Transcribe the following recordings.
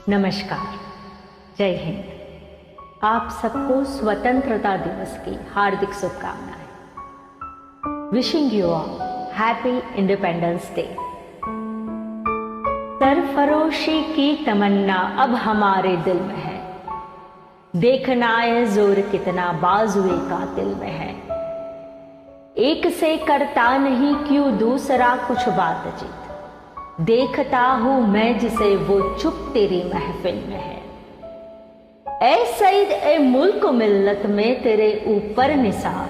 नमस्कार, जय हिंद। आप सबको स्वतंत्रता दिवस की हार्दिक शुभकामनाएं। Wishing you all happy independence day. सरफरोशी की तमन्ना अब हमारे दिल में है, देखना है जोर कितना बाजुए कातिल में है। एक से करता नहीं क्यों दूसरा कुछ बातचीत, देखता हूं मैं जिसे वो चुप तेरी महफिल में है। ऐ सईद ए मुल्क मिल्लत में तेरे ऊपर निसार,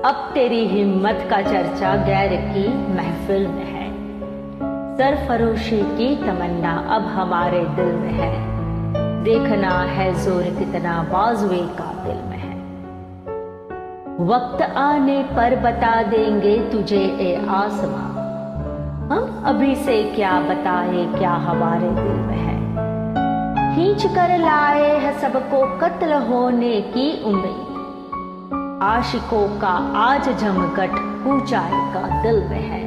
अब तेरी हिम्मत का चर्चा गैर की महफिल में है। सरफरोशी की तमन्ना अब हमारे दिल में है, देखना है जोर कितना बाजुए कातिल में है। वक्त आने पर बता देंगे तुझे ए आसमां, हम अभी से क्या बताए क्या हमारे दिल में है। खींच कर लाए है सबको कत्ल होने की उम्मीद, आशिकों का आज जमघट ऊंचाई का दिल में है।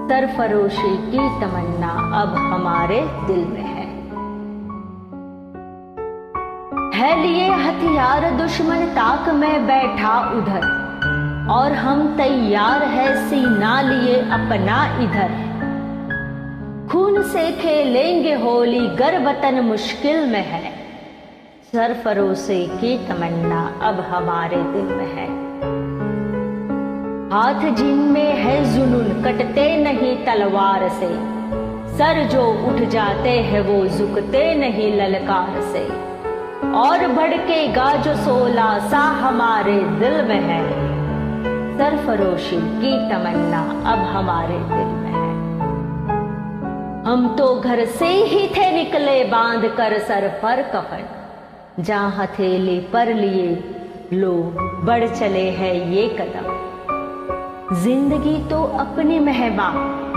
सरफरोशी की तमन्ना अब हमारे दिल में है लिए हथियार दुश्मन ताक में बैठा उधर, और हम तैयार है सीना लिए अपना इधर। खून से खेलेंगे होली गर वतन मुश्किल में है, सरफरोशी की तमन्ना अब हमारे दिल में है। हाथ जिनमें है जुनून कटते नहीं तलवार से, सर जो उठ जाते हैं वो झुकते नहीं ललकार से। और भड़केगा जो 16 सा हमारे दिल में है, सरफरोशी की तमन्ना अब हमारे दिल में है। हम तो घर से ही थे निकले बांध कर सर पर कफन, जहां हथेली पर लिए लो बढ़ चले हैं ये कदम। जिंदगी तो अपनी मेहमा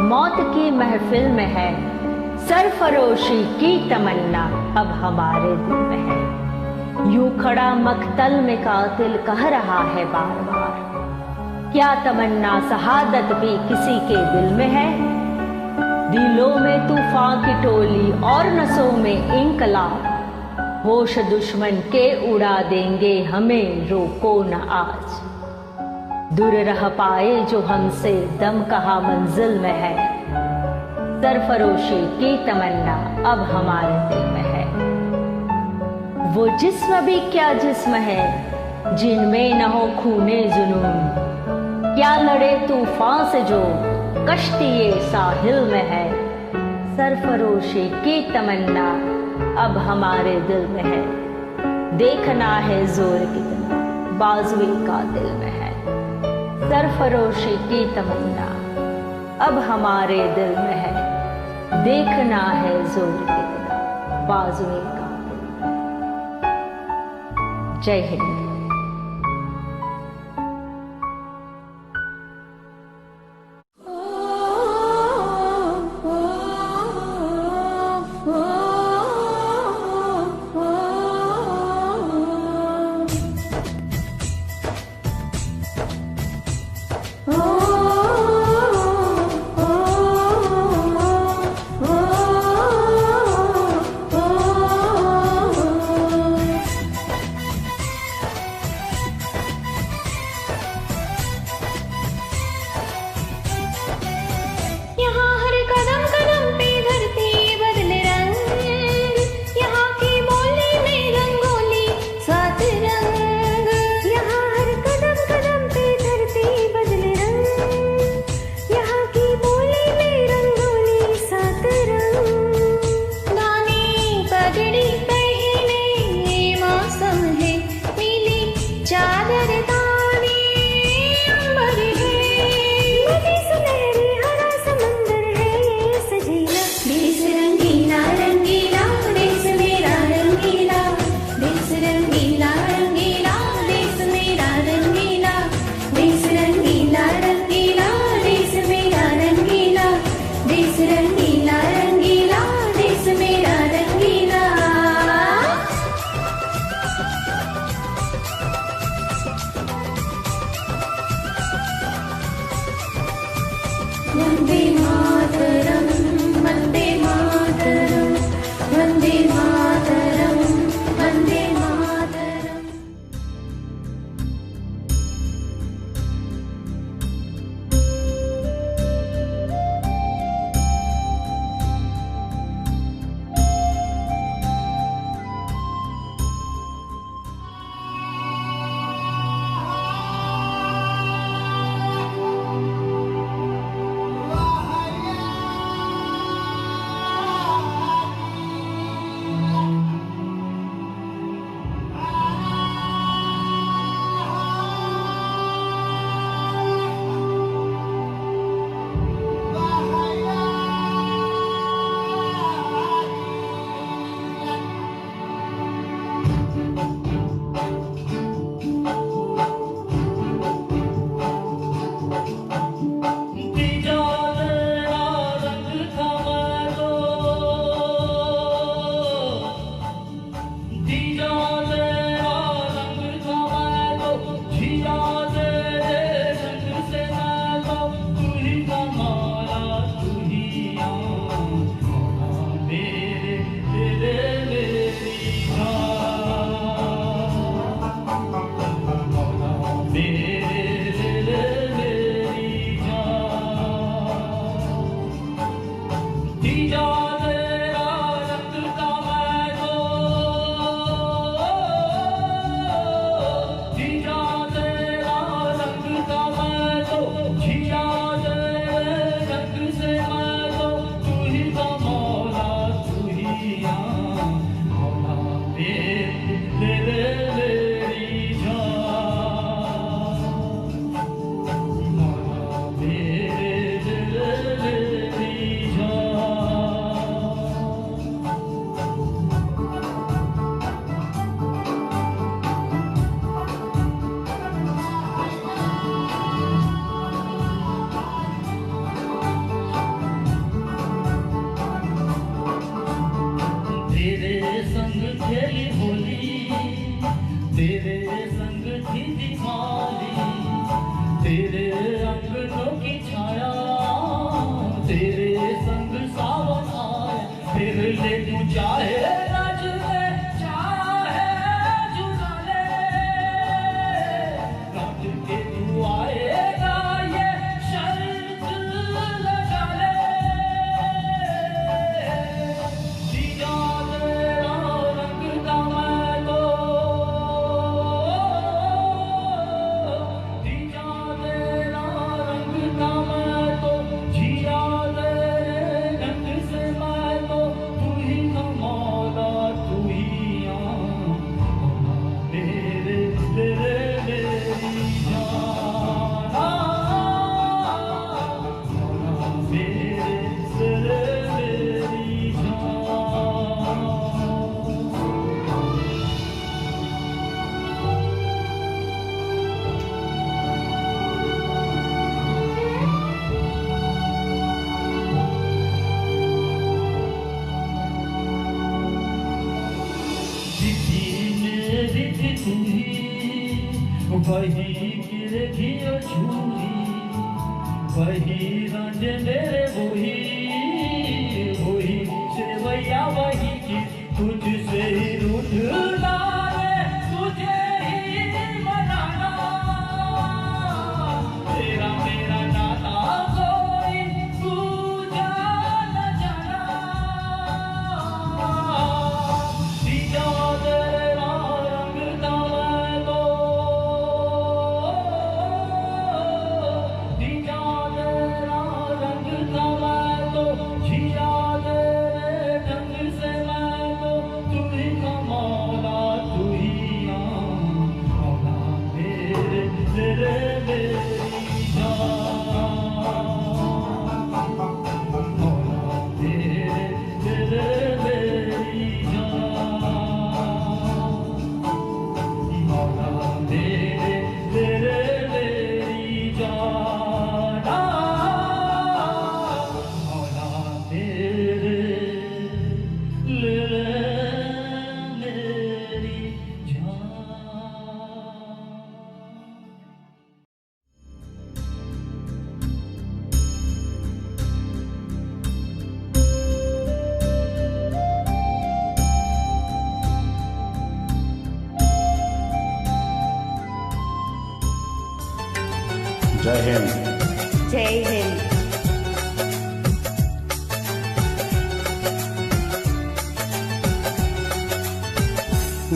मौत की महफिल में है, सरफरोशी की तमन्ना अब हमारे दिल में है। यूं खड़ा मकतल में कातिल कह रहा है बार बार, क्या तमन्ना शहादत भी किसी के दिल में है। दिलों में तूफान की टोली और नसों में इंकलाब, होश दुश्मन के उड़ा देंगे हमें रोको न आज। दूर रह पाए जो हमसे दम कहा मंजिल में है, सरफरोशी की तमन्ना अब हमारे दिल में है। वो जिस्म भी क्या जिस्म है जिनमें न हो खूने जुनून, क्या लड़े तूफान से जो कश्ती साहिल में है। सरफरोशी की तमन्ना अब हमारे दिल में है, देखना है जोर कितना बाजुए का दिल में है। सरफरोशी की तमन्ना अब हमारे दिल में है, देखना है जोर कितना बाजुए का दिल में है। जय हिंद। संग खेली होली, तेरे संग थी दिवाली, तेरे अंगनों की छाया, तेरे संग सावन आए, फिर ले तू चाहे राज ले, चाहे चुरा ले, लौट के तू आएगा ये शर्त लगा ले। जीजा तेरा रंग का मैं तो, जीजा तेरा रंग का मैं तो, जिया तेरे ढंग से मैं तो, तू ही कमाला तू ही आना, मेरे तेरे मेरी जाना, मेरे तेरे मेरी जान। जितनी मेरी थी तू ही, वही गिरेगी और छूरी, वही रांझे मेरे वही, वही सेवैया वही की, तुझसे ही रूठना रे, तुझे ही मनाना, तेरा मेरा नाता कोई तू जान जाना। जीजा तेरा रंग का मैं तो, जीजा तेरा रंग का मैं तो, जिया तेरे ढंग से मैं तो, तू ही कमाला तू ही आना, मेरे तेरे मेरी जान, मौला मेरे तेरे मेरी जान, मौला मेरे तेरे मेरी जान, मौला मेरे मेरी जान। जय हिंद। जय हिंद।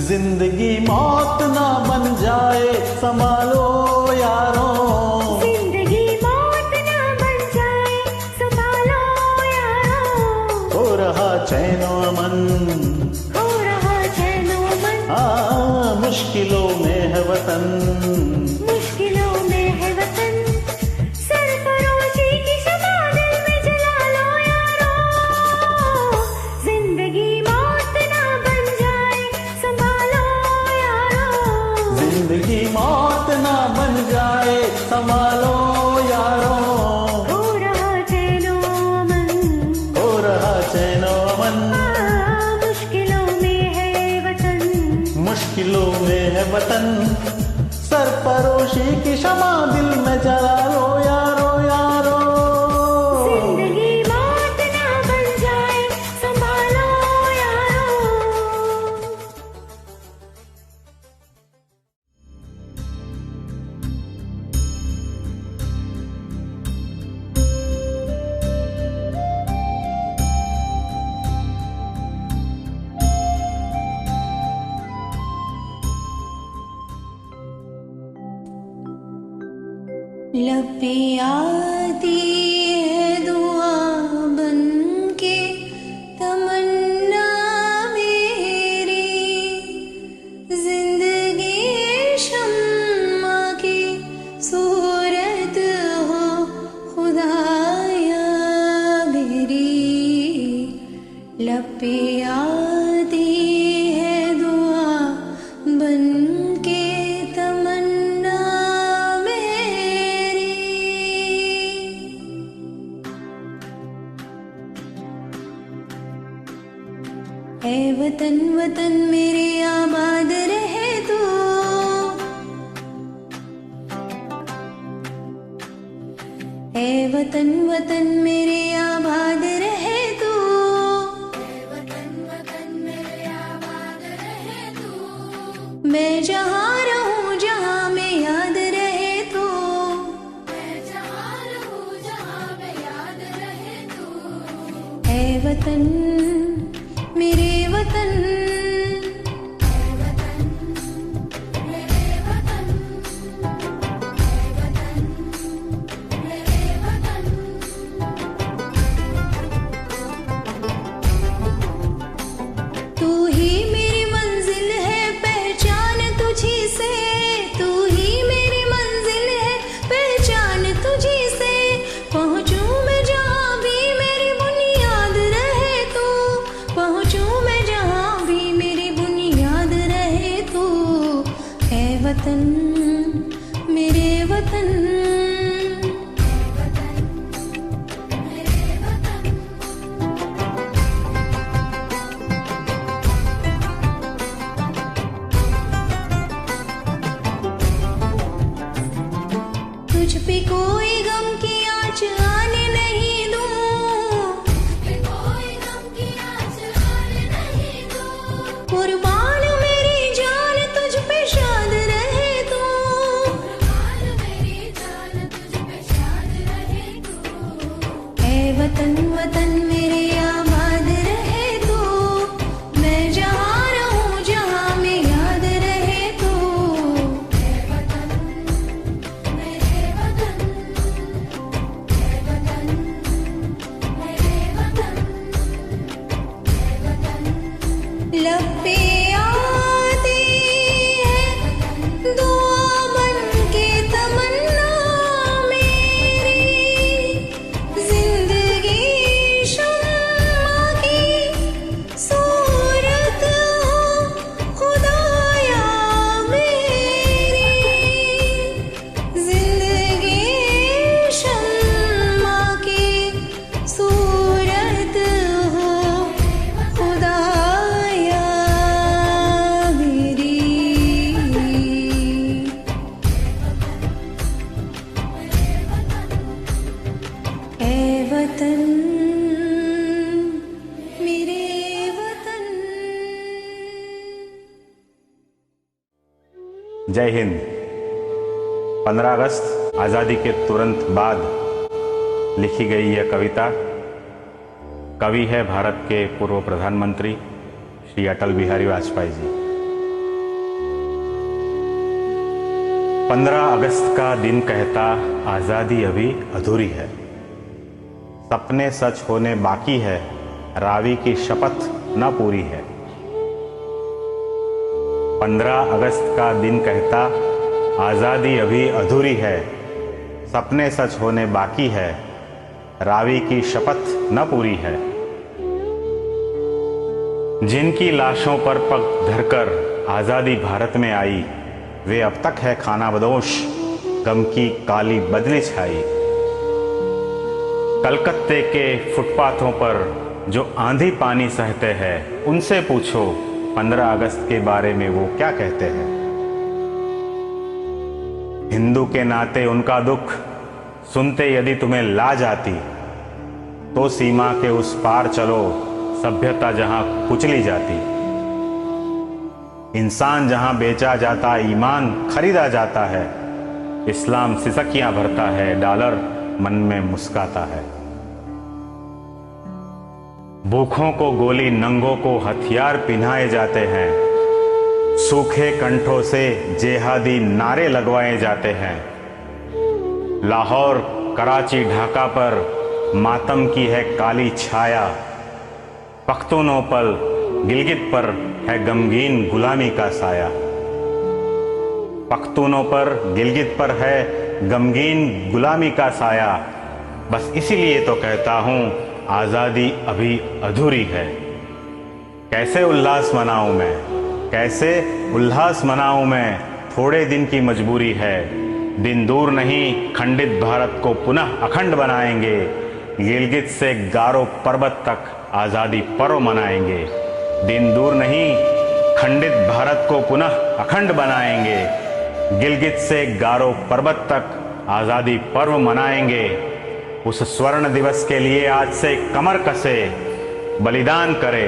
जिंदगी मौत ना बन जाए, संभालो यारों, जिंदगी मौत ना बन जाए, संभालो यारों, हो रहा चैनो अमन, हो रहा चैनो मन, हाँ मुश्किलों में है वतन, मुश्किलों में है वतन, सरफरोशी की शमा दिल में जला लो यारों, जिंदगी मौत ना बन जाए, संभालो यारों, जिंदगी मौत ना बन जाए, संभालो यारों, हो रहा चैनो मन, हो रहा चैनो अमन, मुश्किलों में है वतन, मुश्किलों में है वतन, सरफरोशी की शमा दिल में जला लो यारो यारो, जिंदगी मौत ना बन जाए, संभालो यारों। लब पे आती है दुआ बनके तमन्ना मेरी, जिंदगी शम्मा की सूरत हो खुदाया मेरी, लब पे आती है दुआ बनके तमन्ना मेरी। वतन मेरे आबाद रहे तो। ऐ वतन वतन मेरे आबाद रहे तो। मैं जहाँ रहूँ जहाँ में याद रहे तो। ऐ वतन मेरे वतन। तू ही मेरी मंजिल है पहचान तुझी से। तू ही मेरी मंजिल है पहचान तुझी से। पहुँचूं मैं जहाँ भी मेरी बुनियाद रहे तो। पहुँचूं मैं जहाँ भी मेरी बुनियाद रहे तो। ऐ वतन मेरे वतन। तुझ पे कोई गम की आँच आने नहीं दूँ। कुर्बान मेरी जान तुझ पे शाद रहे तो। ऐ वतन वतन मेरे आबाद रहे तो। मैं जहाँ रहूँ जहाँ में याद रहे तो। लब पे आती है दुआ बन के तमन्ना मेरी। जिंदगी शम्मा की सूरत हो खुदाया मेरी। जिंदगी शम्मा की सूरत हो खुदाया मेरी। ऐ वतन मेरे वतन। जय हिंद। 15 अगस्त आज़ादी के तुरंत बाद लिखी गई यह कविता। कवि है भारत के पूर्व प्रधानमंत्री श्री अटल बिहारी वाजपेयी जी। 15 अगस्त का दिन कहता आज़ादी अभी अधूरी है। सपने सच होने बाकी है, रावी की शपथ न पूरी है। 15 अगस्त का दिन कहता आज़ादी अभी अधूरी है। सपने सच होने बाकी है, रावी की शपथ न पूरी है। जिनकी लाशों पर पग धरकर आज़ादी भारत में आई, वे अब तक है खानाबदोश, गम की काली बदली छाई। कलकत्ते के फुटपाथों पर जो आंधी पानी सहते हैं, उनसे पूछो 15 अगस्त के बारे में वो क्या कहते हैं। हिंदू के नाते उनका दुख सुनते यदि तुम्हें लाज आती, तो सीमा के उस पार चलो, सभ्यता जहां कुचली जाती। इंसान जहां बेचा जाता, ईमान खरीदा जाता है। इस्लाम सिसकियां भरता है, डॉलर मन में मुस्काता है। भूखों को गोली, नंगों को हथियार पिन्हाए जाते हैं। सूखे कंठों से जेहादी नारे लगवाए जाते हैं। लाहौर, कराची, ढाका पर मातम की है काली छाया। पख्तूनों पर, गिलगित पर है गमगीन गुलामी का साया। पख्तूनों पर, गिलगित पर है गमगीन गुलामी का साया। बस इसीलिए तो कहता हूं आज़ादी अभी अधूरी है। कैसे उल्लास मनाऊं मैं, कैसे उल्लास मनाऊं मैं, थोड़े दिन की मजबूरी है। दिन दूर नहीं, खंडित भारत को पुनः अखंड बनाएंगे। गिलगित से गारो पर्वत तक आज़ादी पर्व मनाएंगे। दिन दूर नहीं, खंडित भारत को पुनः अखंड बनाएंगे। गिलगित से गारो पर्वत तक आजादी पर्व मनाएंगे। उस स्वर्ण दिवस के लिए आज से कमर कसे, बलिदान करे।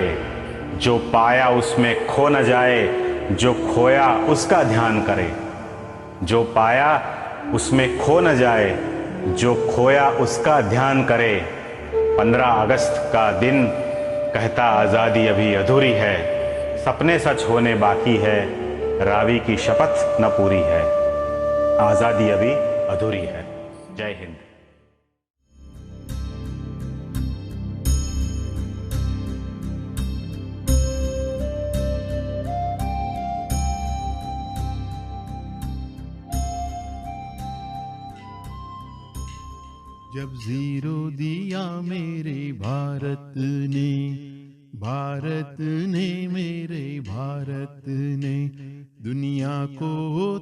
जो पाया उसमें खो न जाए, जो खोया उसका ध्यान करे। जो पाया उसमें खो न जाए, जो खोया उसका ध्यान करे। 15 अगस्त का दिन कहता आजादी अभी अधूरी है। सपने सच होने बाकी है, रावी की शपथ न पूरी है। आजादी अभी अधूरी है। जय हिंद। जब जीरो दिया मेरे भारत ने मेरे भारत ने, दुनिया को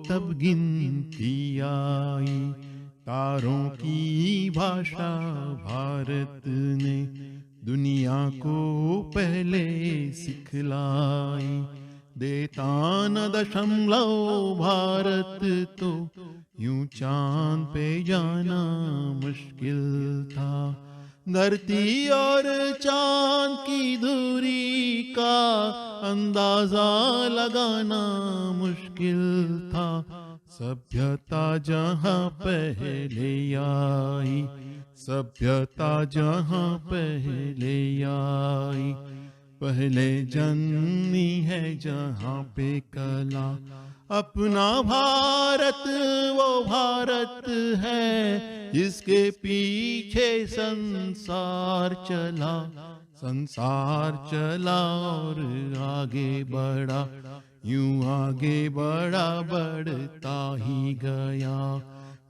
तब गिनती आई। तारों की भाषा भारत ने दुनिया को पहले सिखलाई। देता न दशमलव भारत तो यूं चांद पे जाना मुश्किल था। धरती और चांद की दूरी का अंदाजा लगाना मुश्किल था। सभ्यता जहां पहले आई, सभ्यता जहां पहले आई। पहले जन्मी है जहां पे कला। अपना भारत वो भारत है जिसके पीछे संसार चला। संसार चला और आगे बढ़ा, यूं आगे बढ़ा बढ़ता ही गया।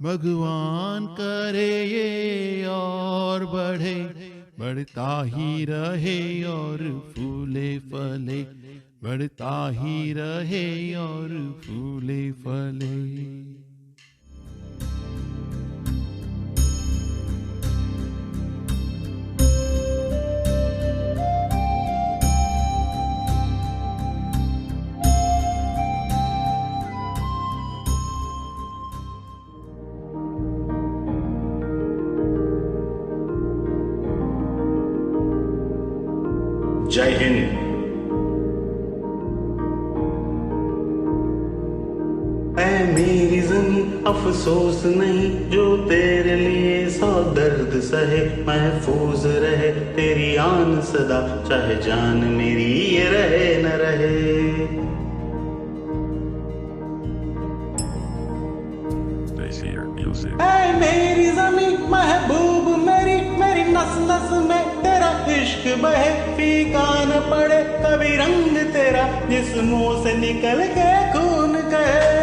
भगवान करे ये और बढ़े, बढ़ता ही रहे और फूले फले। बढ़ता ही रहे और फूले फले। जय हिंद। मेरी ज़मीं अफसोस नहीं जो तेरे लिए 100 दर्द सहे। महफूज रहे तेरी आन सदा, चाहे जान मेरी ये रहे न रहे। ऐ मेरी ज़मीं महबूब मेरी, मेरी नस नस में तेरा इश्क बहे। फीका न पड़े कभी रंग तेरा, जिस मुंह से निकल के खून कहे।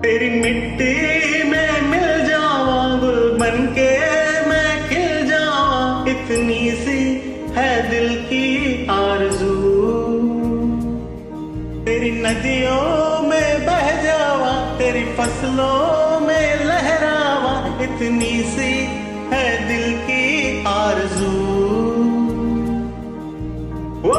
तेरी मिट्टी में मिल जावा, गुल बनके मैं खिल जावा। इतनी सी है दिल की आरज़ू, तेरी नदियों में बह जावा, तेरी फसलों में लहरावा। इतनी सी है दिल की आरज़ू। वो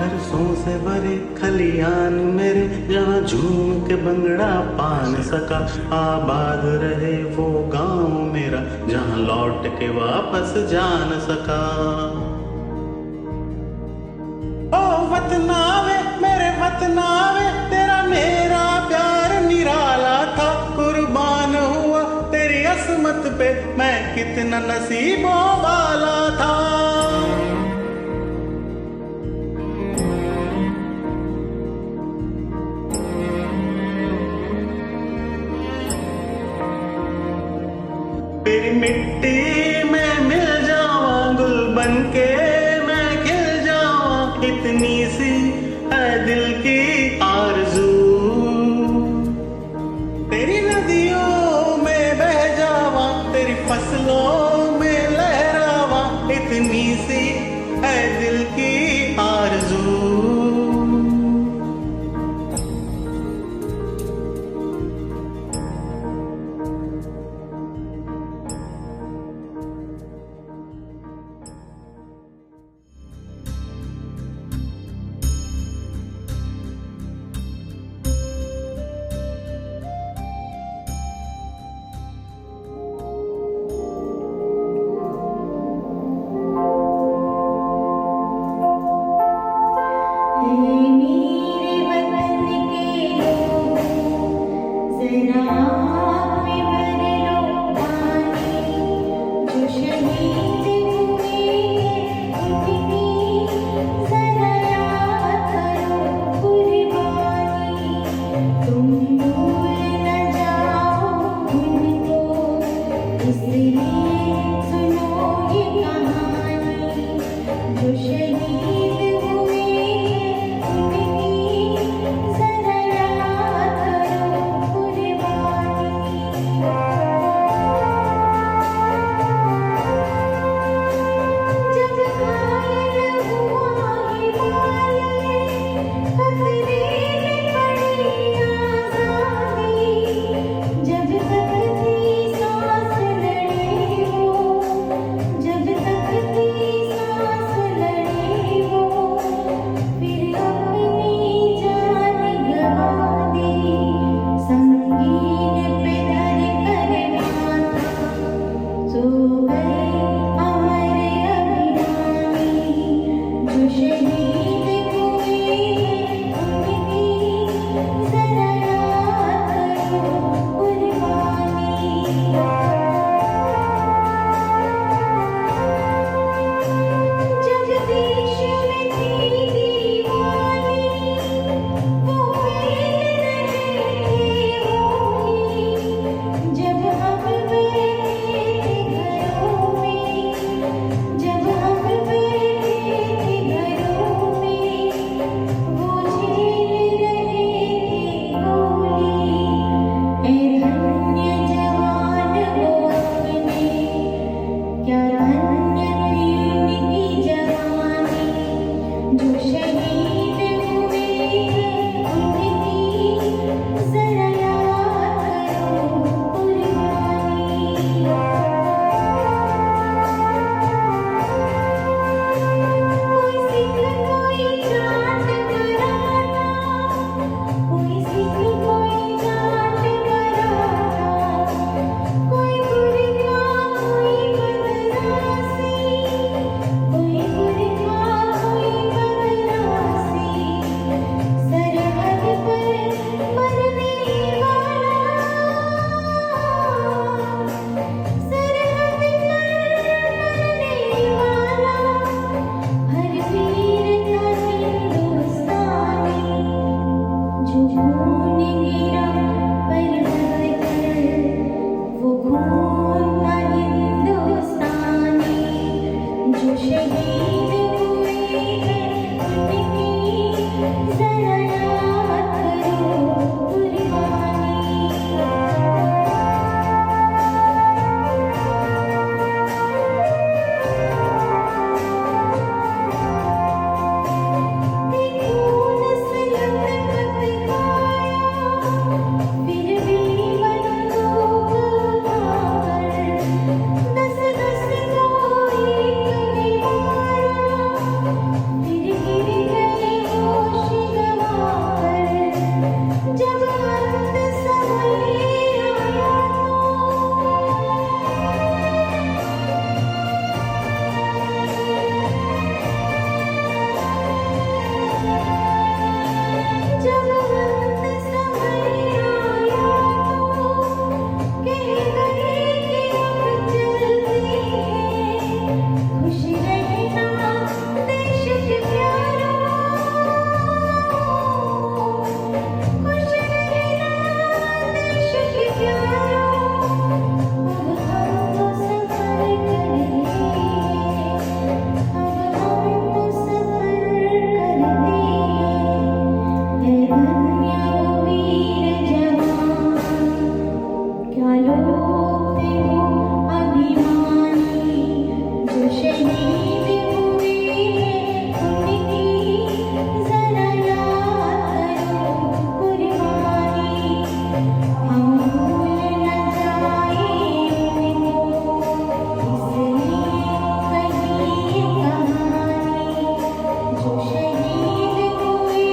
बरसों से भरे खलियान मेरे, जहाँ झूम के बंगड़ा पा न सका। आबाद रहे वो गांव मेरा, जहाँ लौट के वापस जा न सका। ओ वतनावे मेरे वतनावे, तेरा मेरा प्यार निराला था। कुर्बान हुआ तेरी असमत पे, मैं कितना नसीबों वाला था। तेरी मिट्टी में मिल जावा, गुल बनके मैं जो शहीद हुए उनकी जरा याद करो कुर्बानी। जब घायल हुआ हिमालय खतरे में पड़ी आज़ादी, जब तक थी सांस लड़े वो, जब तक थी सांस लड़े वो, फिर अपनी जान गवा दी। संगीन पे धर कर माथा सो गए अमर अभिमानी, जो शहीद हुए उनकी जरा याद करो कुर्बानी। जब देश में थी दीवानी वो पहन रहे थे मोही, जब हम बैठे थे घरों में, जब हम बैठे थे घरों में, वो झेल रहे थे गोली। ए धन्य जवान वो अपने, क्या धन्य थी उनकी जवानी, जो शहीद हुए उनकी जरा याद करो कुर्बानी। कोई सिख कोई जाट मराठा, कोई सिख कोई जाट मराठा, कोई गुरखा कोई मद्रासी, कोई गुरखा कोई मद्रासी, सरहद पर मरने वाला, सरहद पर मरने वाला, हर वीर था हिंदुस्तानी, जो खून गिरा पर्वत पर, वो खून था हिंदुस्तानी, जो शहीद हुए उनकी जरा याद करो कुर्बानी। खून सलत पथकाया, फिर भी बंदूक उठाकर, दस दस को एक ने मारा, फिर गिर गए होश गंवाकर। जब अंत समय आया जब अंत समय आया तो कह गए कि अब चलते हैं, खुश रहना देश के प्यारों, खुश रहना देश के प्यारों। अब हम तो सफर कर दिए, अब हम तो सफर कर दिए। है धन्य वो वीर जवान, क्या लोग थे वो अभिमानी, जो शहीद हुए उनकी जरा याद करो कुर्बानी। हम भूल न जाए उनको, इसलिए कही ये कहानी, जो शहीद हुए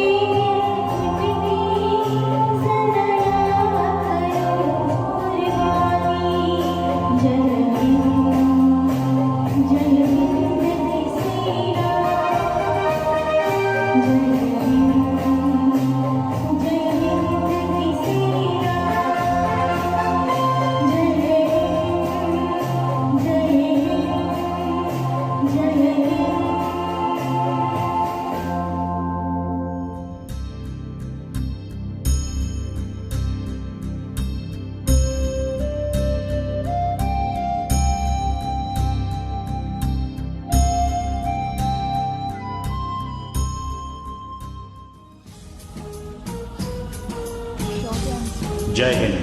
उनकी जरा याद करो कुर्बानी। जय हिंद केसरी राम, जय हिंद केसरी राम, जय हिंद, जय हिंद, जय हिंद। जय हिंद।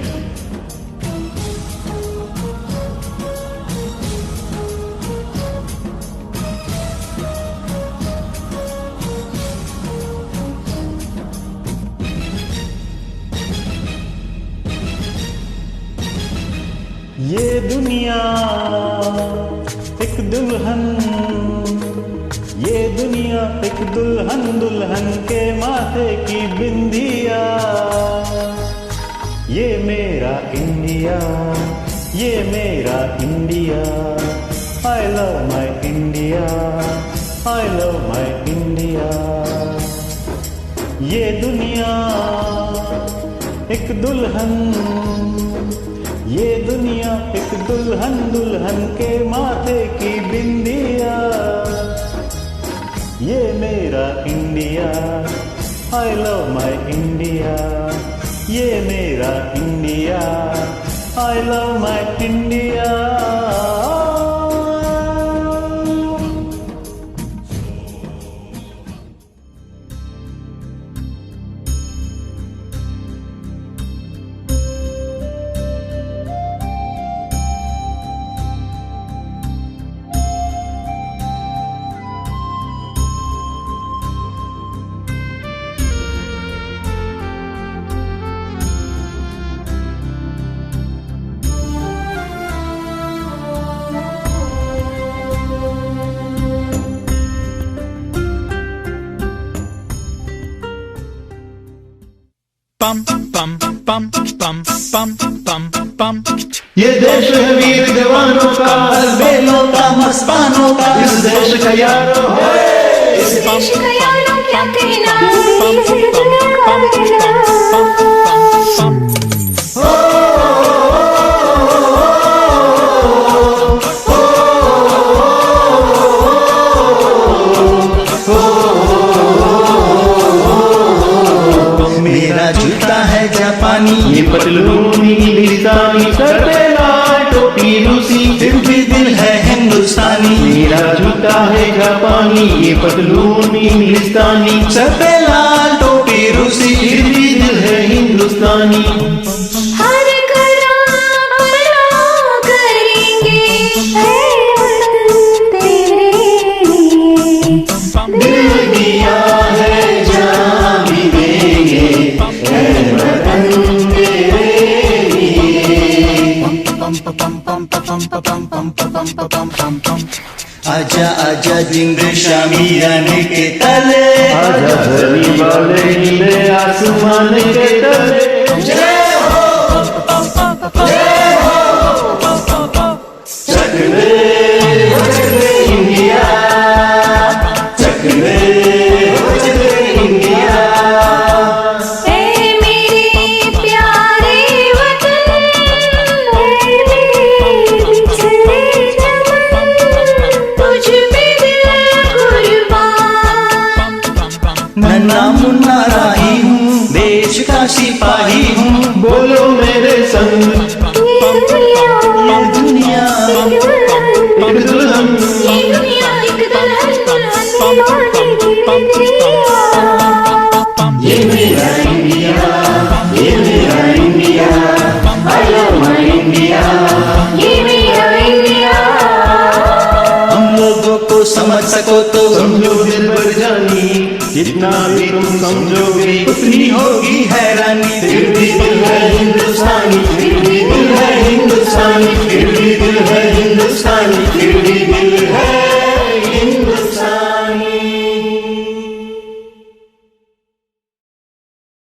ये दुनिया एक दुल्हन, ये दुनिया एक दुल्हन, दुल्हन के माथे की बिंदिया। ये मेरा इंडिया, ये मेरा India. I love my India, I love my India. ये दुनिया एक दुल्हन, ये दुनिया एक दुल्हन, दुल्हन के माथे की बिंदिया। ये मेरा India, I love my India. ये मेरा India, I love my India. पम पम पम पम पम पम पम। ये देश है वीर जवानों का, बेलों का, मस्तानों का। इस देश का यारो है, इस देश का यारो क्या कहना, पम पम पम पम पम। मेरा जूता है जापानी, ये पतलून इंग्लिस्तानी, सर पे लाल टोपी रूसी, फिर भी दिल है हिंदुस्तानी। मेरा जूता है जापानी, ये पतलून इंग्लिस्तानी, सर पे लाल टोपी रूसी, फिर भी दिल है हिंदुस्तानी। हर करा करेंगे तेरे लिए, दिल दिया है जान भी देंगे, है वतन तेरे लिए। आजा आजा जिंद शामी आने के तले, आजा धरनी वाले नीले आसमान के तले। जय हो, जय हो, चक दे इंडिया, चक दे इंडिया। ऐ मेरे प्यारे वतन, ऐ मेरे बिछड़े चमन, तुझ पे दिल कुर्बान। नन्ना मुन्ना राही हूँ, देश का सिपाही हूँ, बोलो मेरे संग। ये दुनिया एक दुल्हन, ये दुनिया एक दुल्हन, दुल्हन लौटेगी इंडिया। ये मेरा इंडिया, ये मेरा India. I love my India. ये मेरा इंडिया। हम लोगों को समझ सको तो समझो दिल भर जानी, जितना भी तुम समझोगे उतनी होगी हैरानी। फिर भी दिल है हिंदुस्तानी, फिर भी दिल है हिंदुस्तानी, फिर भी दिल है हिंदुस्तानी, फिर भी दिल है